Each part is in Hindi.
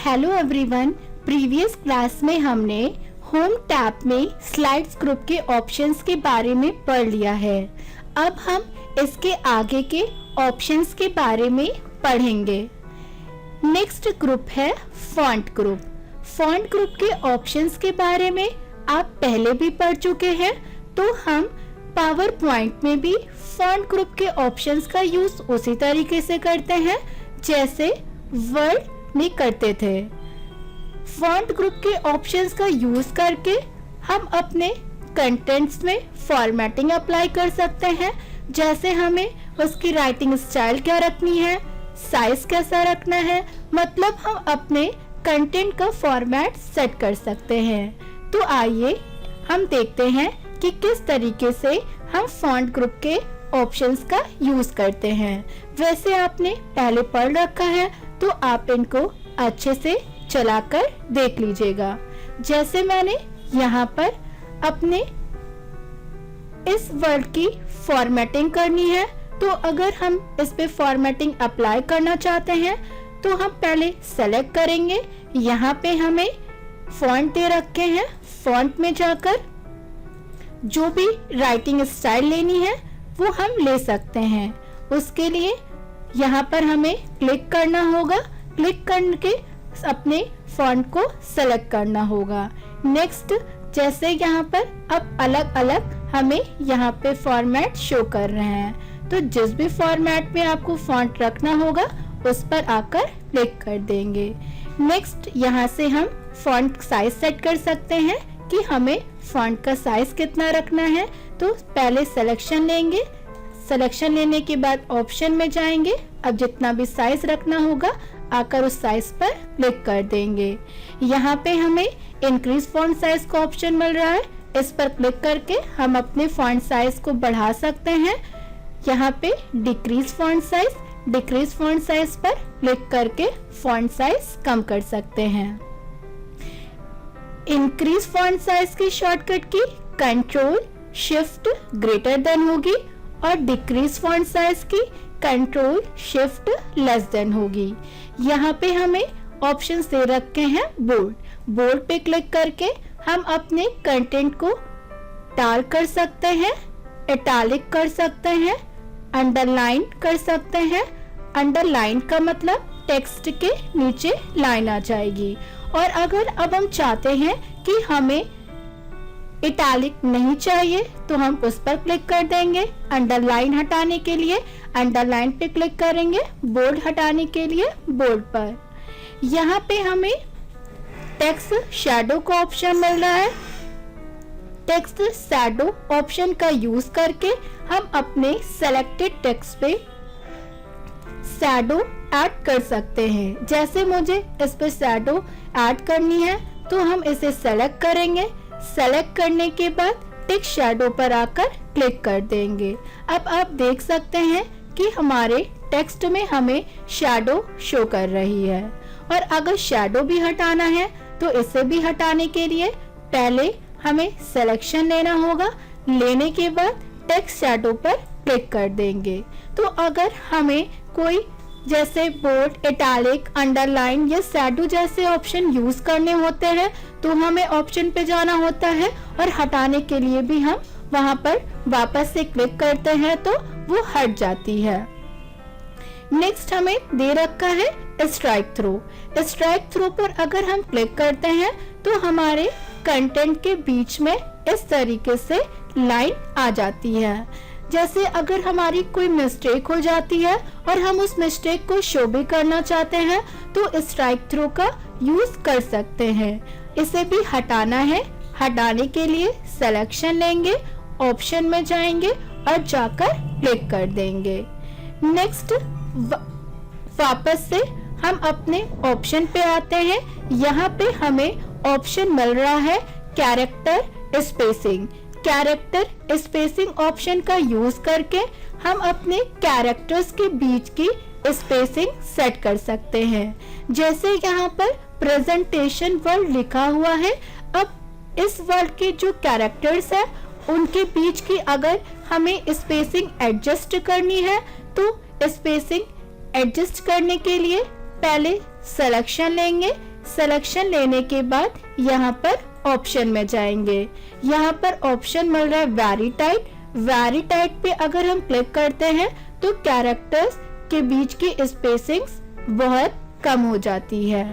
हेलो एवरीवन, प्रीवियस क्लास में हमने होम टैब में स्लाइड्स ग्रुप के ऑप्शंस के बारे में पढ़ लिया है। अब हम इसके आगे के ऑप्शंस के बारे में पढ़ेंगे। नेक्स्ट ग्रुप है फॉन्ट ग्रुप। फॉन्ट ग्रुप के ऑप्शंस के बारे में आप पहले भी पढ़ चुके हैं, तो हम पावर पॉइंट में भी फॉन्ट ग्रुप के ऑप्शंस का यूज उसी तरीके से करते हैं जैसे वर्ड में करते थे। फॉन्ट ग्रुप के ऑप्शंस का यूज करके हम अपने कंटेंट्स में फॉर्मेटिंग अप्लाई कर सकते हैं, जैसे हमें उसकी राइटिंग स्टाइल क्या रखनी है, साइज कैसा रखना है, मतलब हम अपने कंटेंट का फॉर्मेट सेट कर सकते हैं। तो आइए हम देखते हैं कि किस तरीके से हम फॉन्ट ग्रुप के ऑप्शंस का यूज करते हैं। वैसे आपने पहले पढ़ रखा है, तो आप इनको अच्छे से चलाकर देख लीजिएगा। जैसे मैंने यहाँ पर अपने इस वर्ड की फॉर्मेटिंग करनी है, तो अगर हम इस पे फॉर्मेटिंग अप्लाई करना चाहते हैं तो हम पहले सेलेक्ट करेंगे। यहाँ पे हमें फॉन्ट दे रखे हैं, फॉन्ट में जाकर जो भी राइटिंग स्टाइल लेनी है वो हम ले सकते हैं। उसके लिए यहाँ पर हमें क्लिक करना होगा, क्लिक करके अपने फॉन्ट को सेलेक्ट करना होगा। नेक्स्ट, जैसे यहाँ पर अब अलग अलग हमें यहाँ पे फॉर्मेट शो कर रहे हैं, तो जिस भी फॉर्मेट में आपको फॉन्ट रखना होगा उस पर आकर क्लिक कर देंगे। नेक्स्ट, यहाँ से हम फॉन्ट साइज सेट कर सकते हैं कि हमें फॉन्ट का साइज कितना रखना है। तो पहले सिलेक्शन लेंगे, सिलेक्शन लेने के बाद ऑप्शन में जाएंगे। अब जितना भी साइज रखना होगा आकर उस साइज पर क्लिक कर देंगे। यहाँ पे हमें इंक्रीज फॉन्ट साइज का ऑप्शन मिल रहा है, इस पर क्लिक करके हम अपने फॉन्ट साइज को बढ़ा सकते हैं। यहाँ पे डिक्रीज फॉन्ट साइज पर क्लिक करके फॉन्ट साइज कम कर सकते हैं। इंक्रीज फॉन्ट साइज की शॉर्टकट की कंट्रोल शिफ्ट ग्रेटर देन होगी और डिक्रीज फॉन्ट साइज की कंट्रोल शिफ्ट लेस देन होगी। यहाँ पे हमें ऑप्शंस दे रखे हैं बोल्ड। बोल्ड पे क्लिक करके हम अपने कंटेंट को डार्क कर सकते हैं, इटैलिक कर सकते हैं, अंडरलाइन कर सकते हैं। अंडरलाइन का मतलब टेक्स्ट के नीचे लाइन आ जाएगी। और अगर अब हम चाहते हैं कि हमें इटैलिक नहीं चाहिए तो हम उस पर क्लिक कर देंगे। अंडरलाइन हटाने के लिए अंडरलाइन पे क्लिक करेंगे, बोल्ड हटाने के लिए बोल्ड पर। यहाँ पे हमें टेक्स्ट शैडो का ऑप्शन मिल रहा है। टेक्स्ट शैडो ऑप्शन का यूज करके हम अपने सेलेक्टेड टेक्स्ट पे शैडो ऐड कर सकते हैं। जैसे मुझे इस पे शैडो ऐड करनी है तो हम इसे सेलेक्ट करेंगे। सेलेक्ट करने के बाद टिक शैडो पर आकर क्लिक कर देंगे। अब आप देख सकते हैं कि हमारे टेक्स्ट में हमें शैडो शो कर रही है। और अगर शैडो भी हटाना है तो इसे भी हटाने के लिए पहले हमें सिलेक्शन लेना होगा, लेने के बाद टेक्स्ट शैडो पर क्लिक कर देंगे। तो अगर हमें कोई जैसे बोल्ड, इटैलिक, अंडरलाइन या शैडो जैसे ऑप्शन यूज करने होते हैं तो हमें ऑप्शन पे जाना होता है और हटाने के लिए भी हम वहां पर वापस से क्लिक करते हैं तो वो हट जाती है। नेक्स्ट हमें दे रखा है स्ट्राइक थ्रू। स्ट्राइक थ्रू पर अगर हम क्लिक करते हैं तो हमारे कंटेंट के बीच में इस तरीके से लाइन आ जाती है। जैसे अगर हमारी कोई मिस्टेक हो जाती है और हम उस मिस्टेक को शो भी करना चाहते हैं तो स्ट्राइक थ्रू का यूज कर सकते हैं। इसे भी हटाना है, हटाने के लिए सिलेक्शन लेंगे, ऑप्शन में जाएंगे और जाकर क्लिक कर देंगे। नेक्स्ट, वापस से हम अपने ऑप्शन पे आते हैं। यहाँ पे हमें ऑप्शन मिल रहा है character spacing. Character spacing option का यूज करके हम अपने कैरेक्टर्स के बीच की स्पेसिंग सेट कर सकते हैं। जैसे यहाँ पर प्रेजेंटेशन वर्ड लिखा हुआ है, अब इस वर्ड के जो कैरेक्टर्स है उनके बीच की अगर हमें स्पेसिंग एडजस्ट करनी है तो स्पेसिंग एडजस्ट करने के लिए पहले सिलेक्शन लेंगे, सिलेक्शन लेने के बाद यहाँ पर ऑप्शन में जाएंगे। यहाँ पर ऑप्शन मिल रहा है वेरी टाइट। वेरी टाइट पे अगर हम क्लिक करते हैं तो कैरेक्टर्स के बीच की स्पेसिंग्स बहुत कम हो जाती है।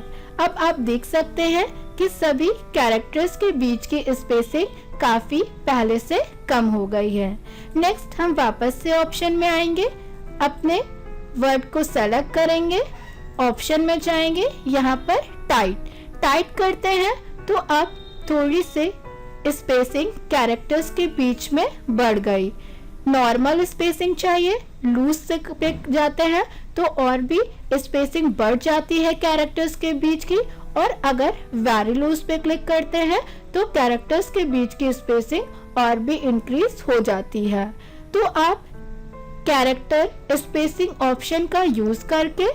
अब आप देख सकते हैं कि सभी कैरेक्टर्स के बीच की स्पेसिंग काफी पहले से कम हो गई है। नेक्स्ट हम वापस से ऑप्शन में आएंगे, अपने वर्ड को सेलेक्ट करेंगे, ऑप्शन में जाएंगे, यहाँ पर टाइट करते हैं तो अब थोड़ी से स्पेसिंग कैरेक्टर्स के बीच में बढ़ गई। नॉर्मल स्पेसिंग चाहिए, लूज से क्लिक जाते हैं तो और भी स्पेसिंग बढ़ जाती है कैरेक्टर्स के बीच की, और अगर वेरी लूज पे क्लिक करते हैं तो कैरेक्टर्स के बीच की स्पेसिंग और भी इंक्रीज हो जाती है। तो आप कैरेक्टर स्पेसिंग ऑप्शन का यूज करके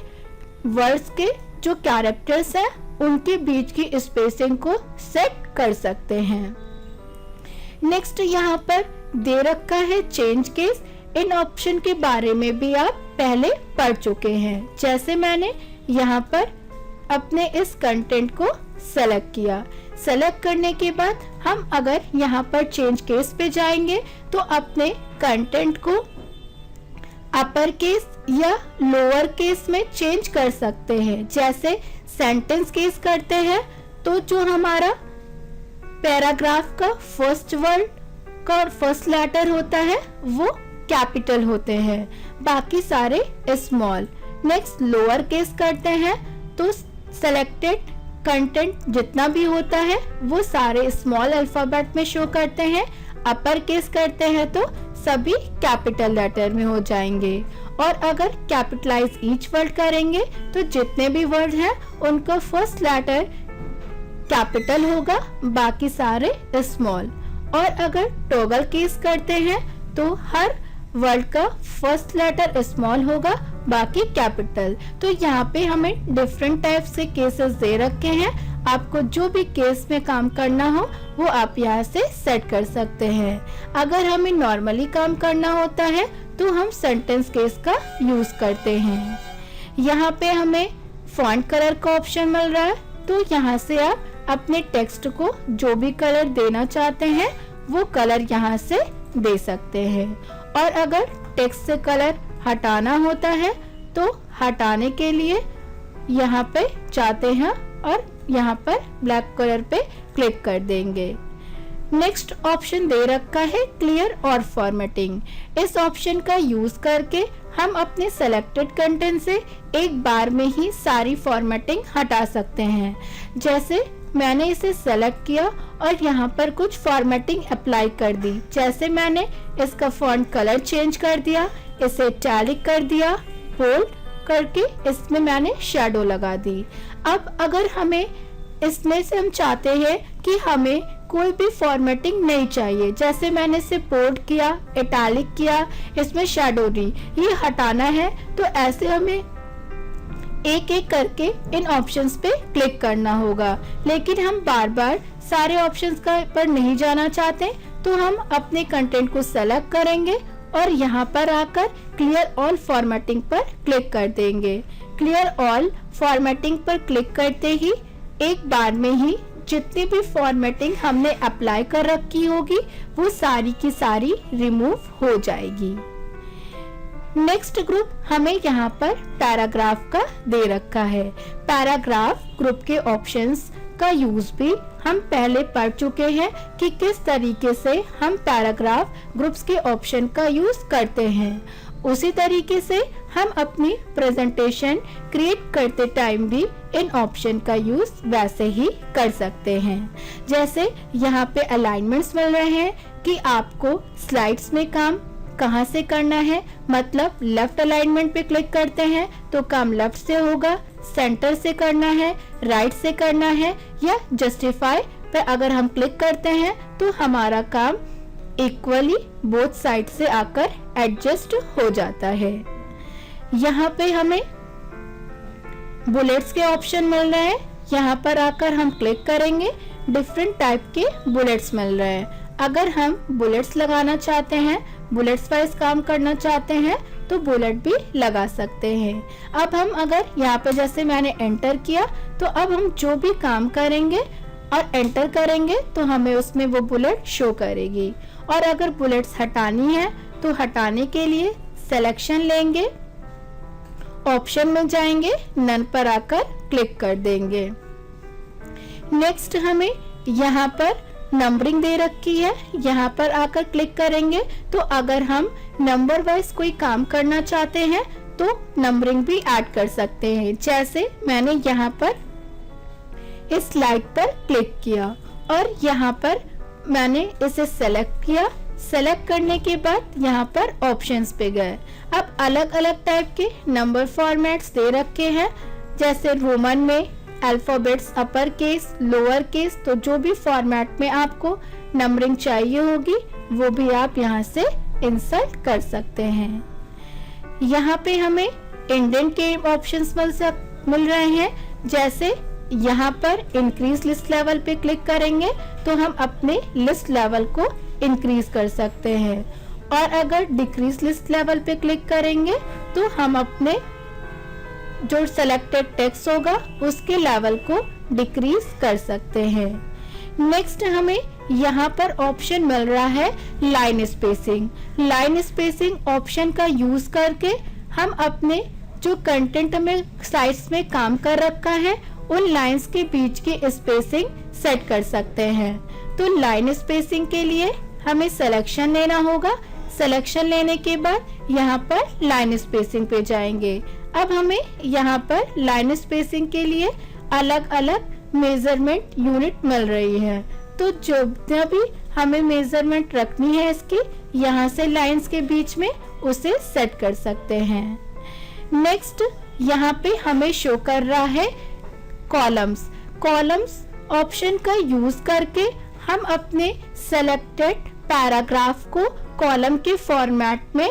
वर्ड्स के जो कैरेक्टर्स हैं उनके बीच की स्पेसिंग को सेट कर सकते हैं। नेक्स्ट यहाँ पर दे रखा है चेंज केस। इन ऑप्शन के बारे में भी आप पहले पढ़ चुके हैं। जैसे मैंने यहाँ पर अपने इस कंटेंट को सेलेक्ट किया, सेलेक्ट करने के बाद हम अगर यहाँ पर चेंज केस पे जाएंगे तो अपने कंटेंट को अपर केस या लोअर केस में चेंज कर सकते हैं। जैसे सेंटेंस केस करते हैं तो जो हमारा पैराग्राफ का फर्स्ट वर्ड का फर्स्ट लेटर होता है वो कैपिटल होते हैं, बाकी सारे स्मॉल। नेक्स्ट लोअर केस करते हैं तो सेलेक्टेड कंटेंट जितना भी होता है वो सारे स्मॉल अल्फाबेट में शो करते हैं। अपर केस करते हैं तो सभी कैपिटल लेटर में हो जाएंगे। और अगर कैपिटलाइज ईच वर्ड करेंगे तो जितने भी वर्ड हैं उनका फर्स्ट लेटर कैपिटल होगा, बाकी सारे स्मॉल। और अगर टॉगल केस करते हैं तो हर वर्ड का फर्स्ट लेटर स्मॉल होगा, बाकी कैपिटल। तो यहाँ पे हमें डिफरेंट टाइप से केसेस दे रखे हैं। आपको जो भी केस में काम करना हो वो आप यहाँ से सेट कर सकते हैं। अगर हमें नॉर्मली काम करना होता है तो हम सेंटेंस केस का यूज करते हैं। यहाँ पे हमें फॉन्ट कलर का ऑप्शन मिल रहा है, तो यहाँ से आप अपने टेक्स्ट को जो भी कलर देना चाहते हैं वो कलर यहाँ से दे सकते हैं। और अगर टेक्स्ट से कलर हटाना होता है तो हटाने के लिए यहाँ पे जाते हैं और यहाँ पर ब्लैक कलर पे क्लिक कर देंगे। नेक्स्ट ऑप्शन दे रखा है क्लियर और फॉर्मेटिंग। इस ऑप्शन का यूज करके हम अपने सेलेक्टेड कंटेंट से एक बार में ही सारी फॉर्मेटिंग हटा सकते हैं। जैसे मैंने इसे सेलेक्ट किया और यहाँ पर कुछ फॉर्मेटिंग अप्लाई कर दी। जैसे मैंने इसका फॉन्ट कलर चेंज कर दिया, इसे इटैलिक कर दिया, बोल्ड करके इसमें मैंने शैडो लगा दी। अब अगर हमें इसमें से हम चाहते हैं कि हमें कोई भी फॉर्मेटिंग नहीं चाहिए, जैसे मैंने इसे बोल्ड किया, इटैलिक किया, इसमें शैडो दी, ये हटाना है, तो ऐसे हमें एक एक करके इन ऑप्शंस पे क्लिक करना होगा। लेकिन हम बार बार सारे ऑप्शंस का पर नहीं जाना चाहते तो हम अपने कंटेंट को सेलेक्ट करेंगे और यहाँ पर आकर क्लियर ऑल फॉर्मेटिंग पर क्लिक कर देंगे। क्लियर ऑल फॉर्मेटिंग पर क्लिक करते ही एक बार में ही जितनी भी फॉर्मेटिंग हमने अप्लाई कर रखी होगी वो सारी की सारी रिमूव हो जाएगी। नेक्स्ट ग्रुप हमें यहाँ पर पैराग्राफ का दे रखा है। पैराग्राफ ग्रुप के ऑप्शंस का यूज भी हम पहले पढ़ चुके हैं कि किस तरीके से हम पैराग्राफ ग्रुप्स के ऑप्शन का यूज करते हैं। उसी तरीके से हम अपनी प्रेजेंटेशन क्रिएट करते टाइम भी इन ऑप्शन का यूज वैसे ही कर सकते हैं। जैसे यहाँ पे अलाइनमेंट्स मिल रहे हैं कि आपको स्लाइड्स में काम कहाँ से करना है, मतलब लेफ्ट अलाइनमेंट पे क्लिक करते हैं तो काम लेफ्ट से होगा, सेंटर से करना है, राइट से करना है, या जस्टिफाई पे अगर हम क्लिक करते हैं तो हमारा काम इक्वली बोथ साइड से आकर एडजस्ट हो जाता है। यहाँ पे हमें बुलेट्स के ऑप्शन मिल रहे हैं, यहाँ पर आकर हम क्लिक करेंगे, डिफरेंट टाइप के बुलेट्स मिल रहे हैं। अगर हम बुलेट्स लगाना चाहते हैं, बुलेट्स वाइज काम करना चाहते हैं तो बुलेट भी लगा सकते हैं। अब हम अगर यहाँ पे जैसे मैंने एंटर किया तो अब हम जो भी काम करेंगे और एंटर करेंगे तो हमें उसमें वो बुलेट शो करेगी। और अगर बुलेट्स हटानी है तो हटाने के लिए सिलेक्शन लेंगे, ऑप्शन में जाएंगे, नन पर आकर क्लिक कर देंगे। नेक्स्ट हमें यहाँ पर नंबरिंग दे रखी है, यहाँ पर आकर क्लिक करेंगे तो अगर हम नंबर वाइज कोई काम करना चाहते हैं तो नंबरिंग भी ऐड कर सकते हैं। जैसे मैंने यहाँ पर इस स्लाइड पर क्लिक किया और यहाँ पर मैंने इसे सेलेक्ट किया। सेलेक्ट करने के बाद यहाँ पर ऑप्शंस पे गए। अब अलग अलग टाइप के नंबर फॉर्मेट्स दे रखे हैं, जैसे रोमन में alphabets upper case, lower case, तो जो भी फॉर्मेट में आपको नंबरिंग चाहिए होगी वो भी आप यहाँ से इंसर्ट कर सकते हैं। यहाँ पे हमें इंडेंट के ऑप्शंस मिल रहे हैं, जैसे यहाँ पर इंक्रीज लिस्ट लेवल पे क्लिक करेंगे तो हम अपने लिस्ट लेवल को इंक्रीज कर सकते हैं, और अगर डिक्रीज लिस्ट लेवल पे क्लिक करेंगे तो हम अपने जो सिलेक्टेड टेक्स्ट होगा उसके लेवल को डिक्रीज कर सकते हैं। नेक्स्ट हमें यहाँ पर ऑप्शन मिल रहा है line spacing. Line spacing option का यूज करके हम अपने जो कंटेंट में स्लाइड्स में काम कर रखा है उन लाइंस के बीच की स्पेसिंग सेट कर सकते हैं। तो लाइन स्पेसिंग के लिए हमें सिलेक्शन लेना होगा। सिलेक्शन लेने के बाद यहाँ पर लाइन स्पेसिंग पे जाएंगे। अब हमें यहाँ पर लाइन स्पेसिंग के लिए अलग अलग मेजरमेंट यूनिट मिल रही है, तो जो भी हमें मेजरमेंट रखनी है इसकी, यहाँ से लाइंस के बीच में उसे सेट कर सकते हैं। नेक्स्ट यहाँ पे हमें शो कर रहा है कॉलम्स। कॉलम्स ऑप्शन का यूज करके हम अपने सेलेक्टेड पैराग्राफ को कॉलम के फॉर्मेट में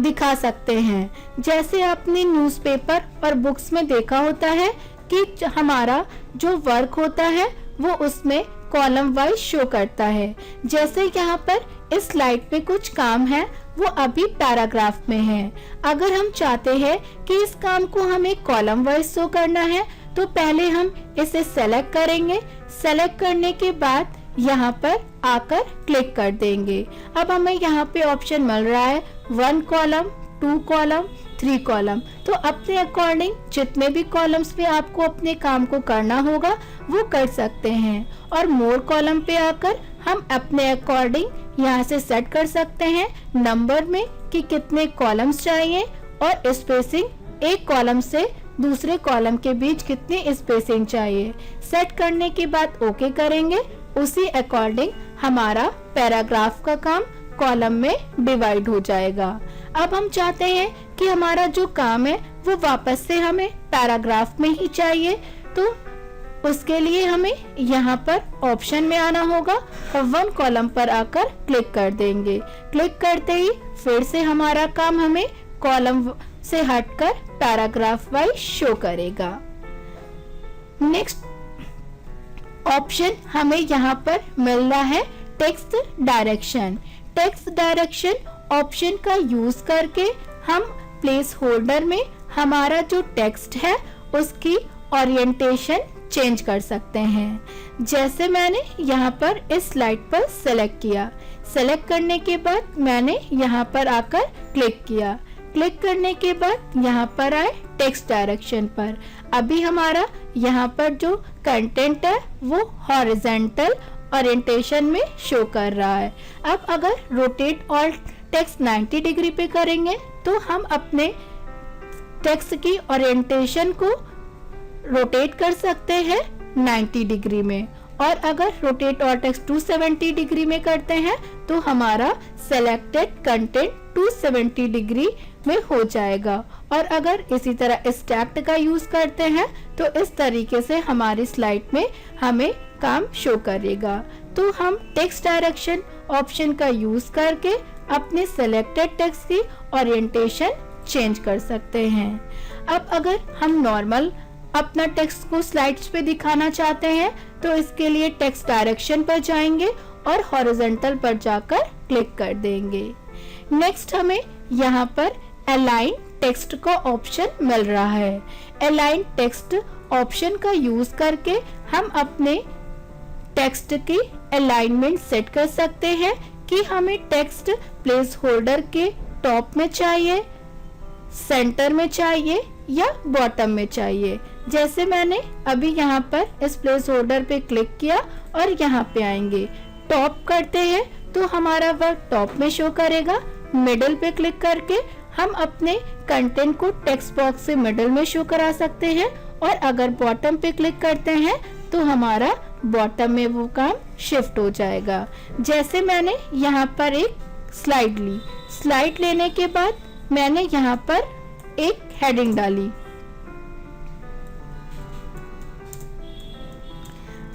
दिखा सकते हैं। जैसे आपने न्यूज़पेपर और बुक्स में देखा होता है कि हमारा जो वर्क होता है वो उसमें कॉलम वाइज शो करता है। जैसे यहाँ पर इस स्लाइड पे कुछ काम है वो अभी पैराग्राफ में है। अगर हम चाहते हैं कि इस काम को हमें कॉलम वाइज शो करना है तो पहले हम इसे सेलेक्ट करेंगे। सेलेक्ट करने के बाद यहाँ पर आकर क्लिक कर देंगे। अब हमें यहाँ पे ऑप्शन मिल रहा है 1 कॉलम, 2 कॉलम, 3 कॉलम। तो अपने अकॉर्डिंग जितने भी कॉलम्स पे आपको अपने काम को करना होगा वो कर सकते हैं, और मोर कॉलम पे आकर हम अपने अकॉर्डिंग यहाँ से सेट कर सकते हैं नंबर में कि कितने कॉलम्स चाहिए और स्पेसिंग एक कॉलम से दूसरे कॉलम के बीच कितनी स्पेसिंग चाहिए। सेट करने के बाद ओके करेंगे। उसी अकॉर्डिंग हमारा पैराग्राफ का काम कॉलम में डिवाइड हो जाएगा। अब हम चाहते हैं कि हमारा जो काम है वो वापस से हमें पैराग्राफ में ही चाहिए, तो उसके लिए हमें यहाँ पर ऑप्शन में आना होगा और 1 कॉलम पर आकर क्लिक कर देंगे। क्लिक करते ही फिर से हमारा काम हमें कॉलम से हटकर पैराग्राफ वाइज शो करेगा। नेक्स्ट ऑप्शन हमें यहाँ पर मिल रहा है text direction. Text direction option का यूज करके हम प्लेस होल्डर में हमारा जो टेक्स्ट है उसकी ओरिएंटेशन चेंज कर सकते हैं। जैसे मैंने यहाँ पर इस स्लाइड पर सेलेक्ट किया। सेलेक्ट करने के बाद मैंने यहाँ पर आकर क्लिक किया। क्लिक करने के बाद यहाँ पर आए टेक्स्ट डायरेक्शन पर। अभी हमारा यहाँ पर जो कंटेंट है वो हॉरिजॉन्टल ओरिएंटेशन में शो कर रहा है। अब अगर रोटेट ऑल टेक्स्ट 90 डिग्री पे करेंगे तो हम अपने टेक्स्ट की ओरिएंटेशन को रोटेट कर सकते हैं 90 डिग्री में, और अगर रोटेट ऑल टेक्स्ट 270 डिग्री में करते हैं तो हमारा सेलेक्टेड कंटेंट 270 डिग्री में हो जाएगा। और अगर इसी तरह स्टैक्ड का यूज करते हैं तो इस तरीके से हमारी स्लाइड में हमें काम शो करेगा। तो हम टेक्स्ट डायरेक्शन ऑप्शन का यूज करके अपने सेलेक्टेड टेक्स्ट की ओरिएंटेशन चेंज कर सकते हैं। अब अगर हम नॉर्मल अपना टेक्स्ट को स्लाइड्स पे दिखाना चाहते हैं तो इसके लिए टेक्स्ट डायरेक्शन पर जाएंगे और हॉरिजॉन्टल पर जाकर क्लिक कर देंगे। नेक्स्ट हमें यहाँ पर अलाइन टेक्स्ट का ऑप्शन मिल रहा है। अलाइन टेक्स्ट ऑप्शन का यूज करके हम अपने टेक्स्ट की अलाइनमेंट सेट कर सकते हैं कि हमें टेक्स्ट प्लेस होल्डर के टॉप में चाहिए, सेंटर में चाहिए या बॉटम में चाहिए। जैसे मैंने अभी यहाँ पर इस प्लेस होल्डर पे क्लिक किया और यहाँ पे आएंगे, टॉप करते हैं तो हमारा वर्क टॉप में शो करेगा। मिडिल पे क्लिक करके हम अपने कंटेंट को टेक्स्ट बॉक्स से मिडिल में शो करा सकते हैं, और अगर बॉटम पे क्लिक करते हैं तो हमारा बॉटम में वो काम शिफ्ट हो जाएगा। जैसे मैंने यहाँ पर एक स्लाइड ली, स्लाइड लेने के बाद मैंने यहाँ पर एक हेडिंग डाली।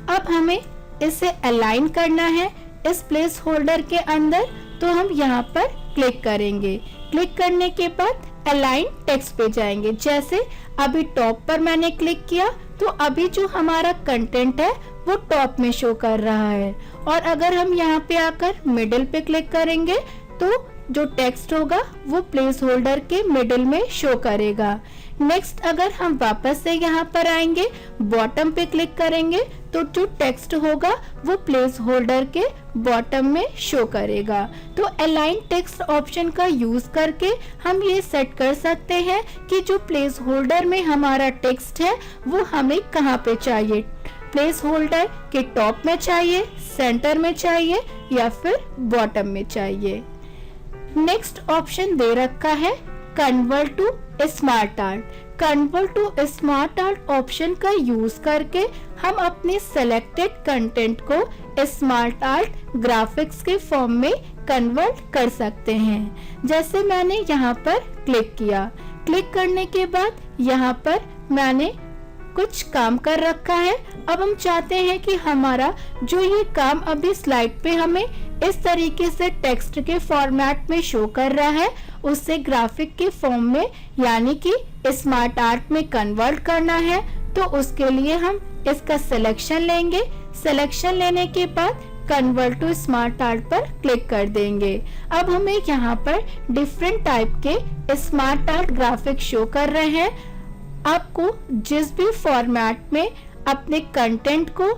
अब हमें इसे अलाइन करना है इस प्लेस होल्डर के अंदर, तो हम यहाँ पर क्लिक करेंगे। क्लिक करने के बाद अलाइन टेक्स्ट पे जाएंगे। जैसे अभी टॉप पर मैंने क्लिक किया तो अभी जो हमारा कंटेंट है वो टॉप में शो कर रहा है, और अगर हम यहाँ पे आकर मिडिल पे क्लिक करेंगे तो जो टेक्स्ट होगा वो प्लेस होल्डर के मिडिल में शो करेगा। नेक्स्ट अगर हम वापस से यहाँ पर आएंगे, बॉटम पे क्लिक करेंगे तो जो टेक्स्ट होगा वो प्लेस होल्डर के बॉटम में शो करेगा। तो अलाइन टेक्स्ट ऑप्शन का यूज करके हम ये सेट कर सकते हैं कि जो प्लेस होल्डर में हमारा टेक्स्ट है वो हमें कहाँ पे चाहिए, प्लेस होल्डर के टॉप में चाहिए, सेंटर में चाहिए या फिर बॉटम में चाहिए। नेक्स्ट ऑप्शन दे रखा है convert to smart art. Convert to smart art option का यूज करके हम अपने सेलेक्टेड कंटेंट को स्मार्ट आर्ट ग्राफिक्स के फॉर्म में कन्वर्ट कर सकते हैं। जैसे मैंने यहाँ पर क्लिक किया, क्लिक करने के बाद यहाँ पर मैंने कुछ काम कर रखा है। अब हम चाहते हैं कि हमारा जो ये काम अभी स्लाइड पे हमें इस तरीके से टेक्स्ट के फॉर्मेट में शो कर रहा है, उससे ग्राफिक के फॉर्म में यानी कि स्मार्ट आर्ट में कन्वर्ट करना है। तो उसके लिए हम इसका सिलेक्शन लेंगे। सिलेक्शन लेने के बाद कन्वर्ट टू स्मार्ट आर्ट पर क्लिक कर देंगे। अब हमें यहाँ पर डिफरेंट टाइप के स्मार्ट आर्ट ग्राफिक शो कर रहे हैं। आपको जिस भी फॉर्मेट में अपने कंटेंट को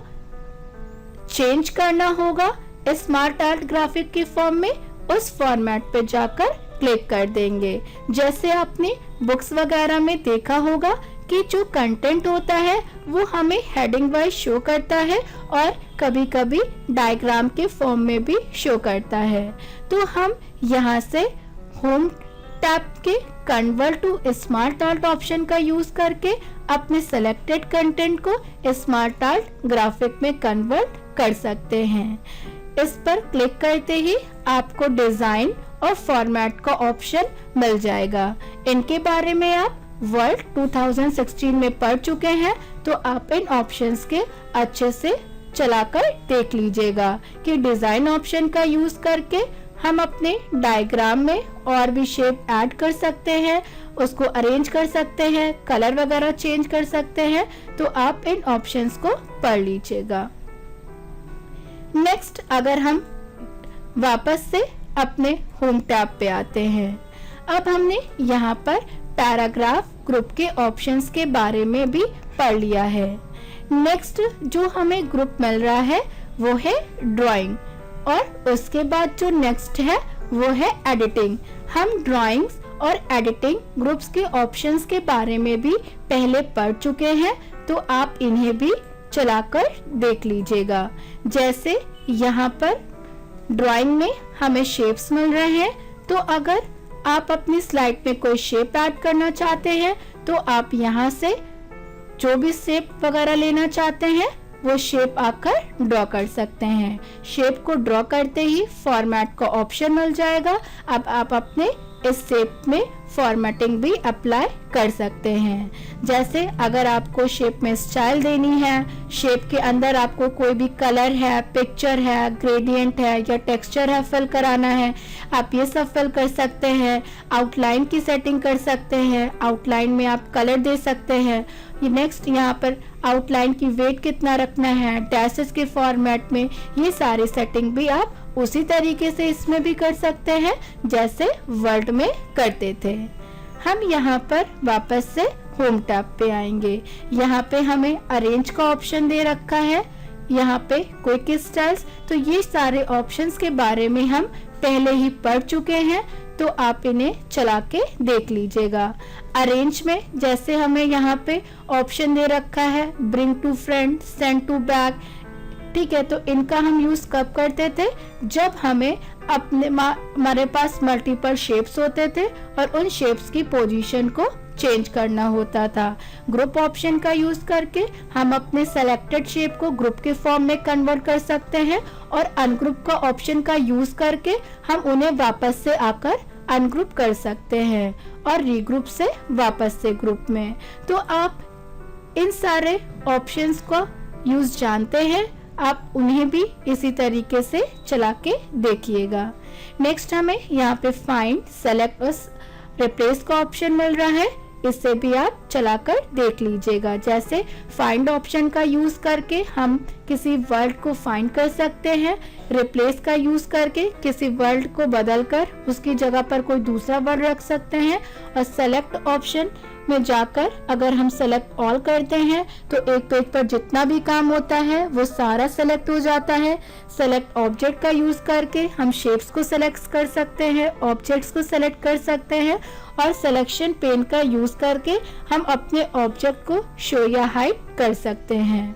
चेंज करना होगा स्मार्ट आर्ट ग्राफिक के फॉर्म में, उस फॉर्मेट पे जाकर क्लिक कर देंगे। जैसे आपने बुक्स वगैरह में देखा होगा कि जो कंटेंट होता है वो हमें हेडिंग वाइज शो करता है और कभी-कभी डायग्राम के फॉर्म में भी शो करता है। तो हम यहाँ से होम टैब के convert to smart art option का यूज करके अपने सेलेक्टेड कंटेंट को स्मार्ट आर्ट ग्राफिक में कन्वर्ट कर सकते हैं। इस पर क्लिक करते ही आपको डिजाइन और फॉर्मेट का ऑप्शन मिल जाएगा। इनके बारे में आप वर्ल्ड 2016 में पढ़ चुके हैं, तो आप इन ऑप्शंस के अच्छे से चलाकर देख लीजिएगा कि डिजाइन ऑप्शन का यूज करके हम अपने डायग्राम में और भी शेप ऐड कर सकते हैं, उसको अरेंज कर सकते हैं, कलर वगैरह चेंज कर सकते हैं। तो आप इन ऑप्शंस को पढ़ लीजिएगा। नेक्स्ट अगर हम वापस से अपने होम टैब पे आते हैं, अब हमने यहाँ पर पैराग्राफ ग्रुप के ऑप्शंस के बारे में भी पढ़ लिया है। नेक्स्ट जो हमें ग्रुप मिल रहा है वो है ड्राइंग, और उसके बाद जो नेक्स्ट है वो है एडिटिंग। हम ड्राइंग्स और एडिटिंग ग्रुप्स के ऑप्शंस के बारे में भी पहले पढ़ चुके हैं, तो आप इन्हें भी चलाकर देख लीजिएगा। जैसे यहाँ पर ड्राइंग में हमें शेप्स मिल रहे हैं, तो अगर आप अपनी स्लाइड में कोई शेप ऐड करना चाहते हैं तो आप यहाँ से जो भी शेप वगैरह लेना चाहते हैं वो शेप आकर ड्रॉ कर सकते हैं। शेप को ड्रॉ करते ही फॉर्मेट का ऑप्शन मिल जाएगा। अब आप अपने इस शेप में फॉर्मेटिंग भी अप्लाई कर सकते हैं। जैसे अगर आपको शेप में स्टाइल देनी है, शेप के अंदर आपको कोई भी कलर है, पिक्चर है, ग्रेडियंट है या टेक्सचर है फिल कराना है, आप ये सब फिल कर सकते हैं। आउटलाइन की सेटिंग कर सकते हैं, आउटलाइन में आप कलर दे सकते हैं। ये नेक्स्ट यहाँ पर आउटलाइन की वेट कितना रखना है, डैशेस के फॉर्मेट में, ये सारी सेटिंग भी आप उसी तरीके से इसमें भी कर सकते हैं जैसे वर्ड में करते थे। हम यहाँ पर वापस से होम टैब पे आएंगे। यहाँ पे हमें अरेंज का ऑप्शन दे रखा है, यहाँ पे क्विक स्टाइल्स। तो ये सारे ऑप्शंस के बारे में हम पहले ही पढ़ चुके हैं, तो आप इन्हें चला के देख लीजिएगा। अरेंज में जैसे हमें यहाँ पे ऑप्शन दे रखा है bring to front, send to back, ठीक है। तो इनका हम यूज कब करते थे, जब हमें हमारे पास मल्टीपल शेप्स होते थे और उन शेप्स की पोजीशन को चेंज करना होता था। ग्रुप ऑप्शन का यूज करके हम अपने सेलेक्टेड शेप को ग्रुप के फॉर्म में कन्वर्ट कर सकते हैं और अनग्रुप का ऑप्शन का यूज करके हम उन्हें वापस से आकर अनग्रुप कर सकते हैं और रीग्रुप से वापस से ग्रुप में। तो आप इन सारे ऑप्शंस को यूज जानते हैं, आप उन्हें भी इसी तरीके से चला के देखिएगा। नेक्स्ट हमें यहाँ पे फाइंड, सेलेक्ट और रिप्लेस का ऑप्शन मिल रहा है, इससे भी आप चलाकर देख लीजिएगा। जैसे फाइंड ऑप्शन का यूज करके हम किसी वर्ड को फाइंड कर सकते हैं, रिप्लेस का यूज करके किसी वर्ड को बदलकर उसकी जगह पर कोई दूसरा वर्ड रख सकते हैं, और सेलेक्ट ऑप्शन में जाकर अगर हम सेलेक्ट ऑल करते हैं तो एक पेज पर जितना भी काम होता है वो सारा सेलेक्ट हो जाता है। सेलेक्ट ऑब्जेक्ट का यूज करके हम शेप्स को सेलेक्ट कर सकते हैं, ऑब्जेक्ट्स को सेलेक्ट कर सकते हैं, और सिलेक्शन पेन का यूज करके हम अपने ऑब्जेक्ट को शो या हाइड कर सकते हैं।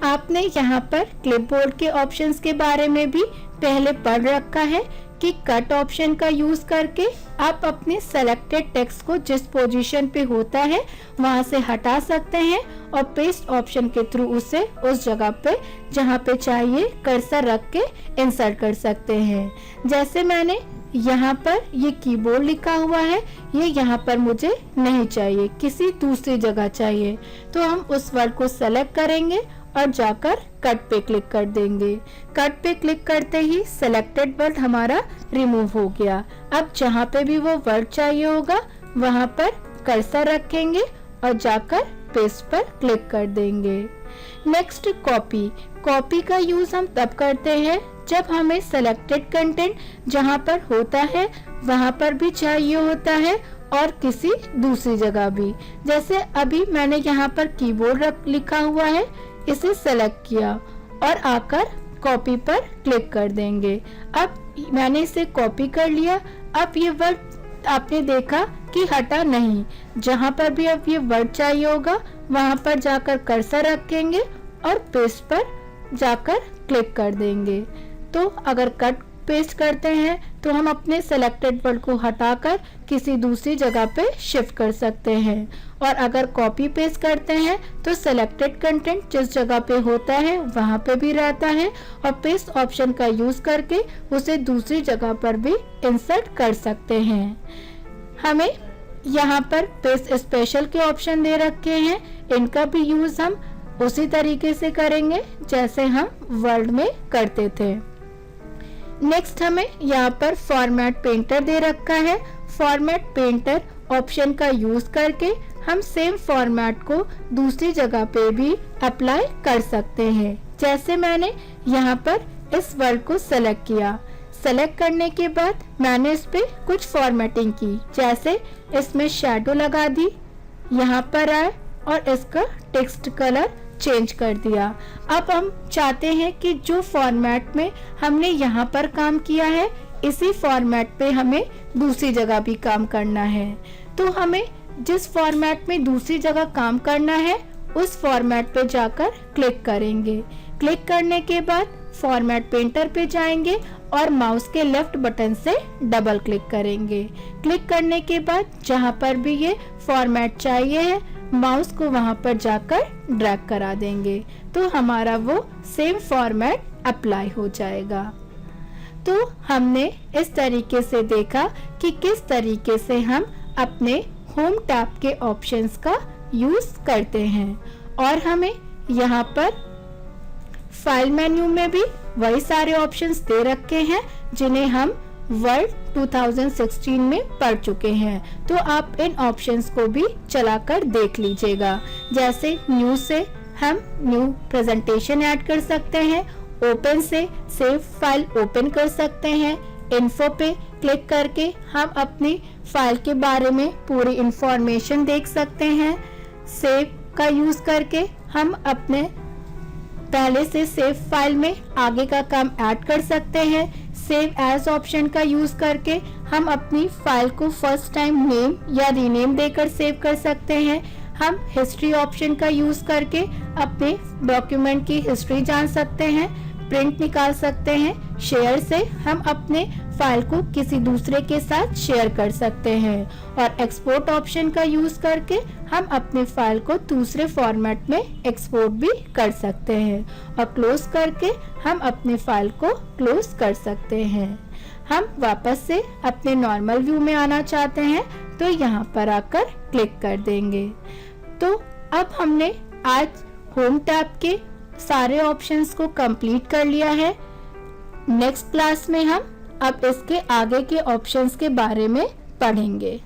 आपने यहाँ पर क्लिपबोर्ड के ऑप्शंस के बारे में भी पहले पढ़ रखा है कि कट ऑप्शन का यूज करके आप अपने सेलेक्टेड टेक्स्ट को जिस पोजीशन पे होता है वहां से हटा सकते हैं और पेस्ट ऑप्शन के थ्रू उसे उस जगह पे जहां पे चाहिए कर्सर रख के इंसर्ट कर सकते हैं। जैसे मैंने यहाँ पर ये कीबोर्ड लिखा हुआ है, ये यहाँ पर मुझे नहीं चाहिए, किसी दूसरी जगह चाहिए, तो हम उस वर्ड को सेलेक्ट करेंगे और जाकर कट पे क्लिक कर देंगे। कट पे क्लिक करते ही सिलेक्टेड वर्ड हमारा रिमूव हो गया। अब जहाँ पे भी वो वर्ड चाहिए होगा वहाँ पर कर्सर रखेंगे और जाकर पेस्ट पर क्लिक कर देंगे। Next copy. कॉपी का यूज हम तब करते हैं जब हमें सिलेक्टेड कंटेंट जहाँ पर होता है वहाँ पर भी चाहिए होता है और किसी दूसरी जगह भी। जैसे अभी मैंने यहाँ पर कीबोर्ड लिखा हुआ है, इसे सेलेक्ट किया और आकर कॉपी पर क्लिक कर देंगे। अब मैंने इसे कॉपी कर लिया। अब ये वर्ड आपने देखा कि हटा नहीं, जहां पर भी अब ये वर्ड चाहिए होगा वहां पर जाकर कर्सर रखेंगे और पेस्ट पर जाकर क्लिक कर देंगे। तो अगर कट पेस्ट करते हैं तो हम अपने सेलेक्टेड वर्ड को हटाकर किसी दूसरी जगह पे शिफ्ट कर सकते हैं, और अगर कॉपी पेस्ट करते हैं तो सेलेक्टेड कंटेंट जिस जगह पे होता है वहां पे भी रहता है और पेस्ट ऑप्शन का यूज करके उसे दूसरी जगह पर भी इंसर्ट कर सकते हैं। हमें यहाँ पर पेस्ट स्पेशल के ऑप्शन दे रखे हैं, इनका भी यूज हम उसी तरीके से करेंगे जैसे हम वर्ड में करते थे। नेक्स्ट हमें यहाँ पर फॉर्मेट पेंटर दे रखा है। फॉर्मेट पेंटर ऑप्शन का यूज करके हम सेम फॉर्मेट को दूसरी जगह पे भी अप्लाई कर सकते हैं। जैसे मैंने यहाँ पर इस वर्ड को सेलेक्ट किया, सेलेक्ट करने के बाद मैंने इस पे कुछ फॉर्मेटिंग की, जैसे इसमें शैडो लगा दी, यहाँ पर आए और इसका टेक्स्ट कलर चेंज कर दिया। अब हम चाहते हैं कि जो फॉर्मेट में हमने यहाँ पर काम किया है इसी फॉर्मेट पे हमें दूसरी जगह भी काम करना है। तो हमें जिस फॉर्मेट में दूसरी जगह काम करना है उस फॉर्मेट पे जाकर क्लिक करेंगे। क्लिक करने के बाद फॉर्मेट पेंटर पे जाएंगे और माउस के लेफ्ट बटन से डबल क्लिक करेंगे। क्लिक करने के बाद जहाँ पर भी ये फॉर्मेट चाहिए है माउस को वहां पर जाकर ड्रैग करा देंगे, तो हमारा वो सेम फॉर्मेट अप्लाई हो जाएगा। तो हमने इस तरीके से देखा कि किस तरीके से हम अपने होम टैब के ऑप्शंस का यूज करते हैं और हमें यहाँ पर फाइल मेन्यू में भी वही सारे ऑप्शंस दे रखे हैं जिन्हें हम वर्ड 2016 में पढ़ चुके हैं। तो आप इन ऑप्शंस को भी चलाकर देख लीजिएगा। जैसे न्यू से हम न्यू प्रेजेंटेशन ऐड कर सकते हैं, ओपन से सेव फाइल ओपन कर सकते हैं, इन्फो पे क्लिक करके हम अपनी फाइल के बारे में पूरी इंफॉर्मेशन देख सकते हैं, सेव का यूज करके हम अपने पहले से सेव फाइल में आगे का काम ऐड कर सकते हैं, सेव एज ऑप्शन का यूज करके हम अपनी फाइल को फर्स्ट टाइम नेम या रीनेम देकर सेव कर सकते हैं, हम हिस्ट्री ऑप्शन का यूज करके अपने डॉक्यूमेंट की हिस्ट्री जान सकते हैं, प्रिंट निकाल सकते हैं, शेयर से हम अपने फाइल को किसी दूसरे के साथ शेयर कर सकते हैं और एक्सपोर्ट ऑप्शन का यूज करके हम अपने फाइल को दूसरे फॉर्मेट में एक्सपोर्ट भी कर सकते हैं और क्लोज करके हम अपने फाइल को क्लोज कर सकते हैं। हम वापस से अपने नॉर्मल व्यू में आना चाहते हैं तो यहाँ पर आकर क्लिक कर देंगे। तो अब हमने आज होम टैब के सारे ऑप्शंस को कंप्लीट कर लिया है। नेक्स्ट क्लास में हम अब इसके आगे के ऑप्शंस के बारे में पढ़ेंगे।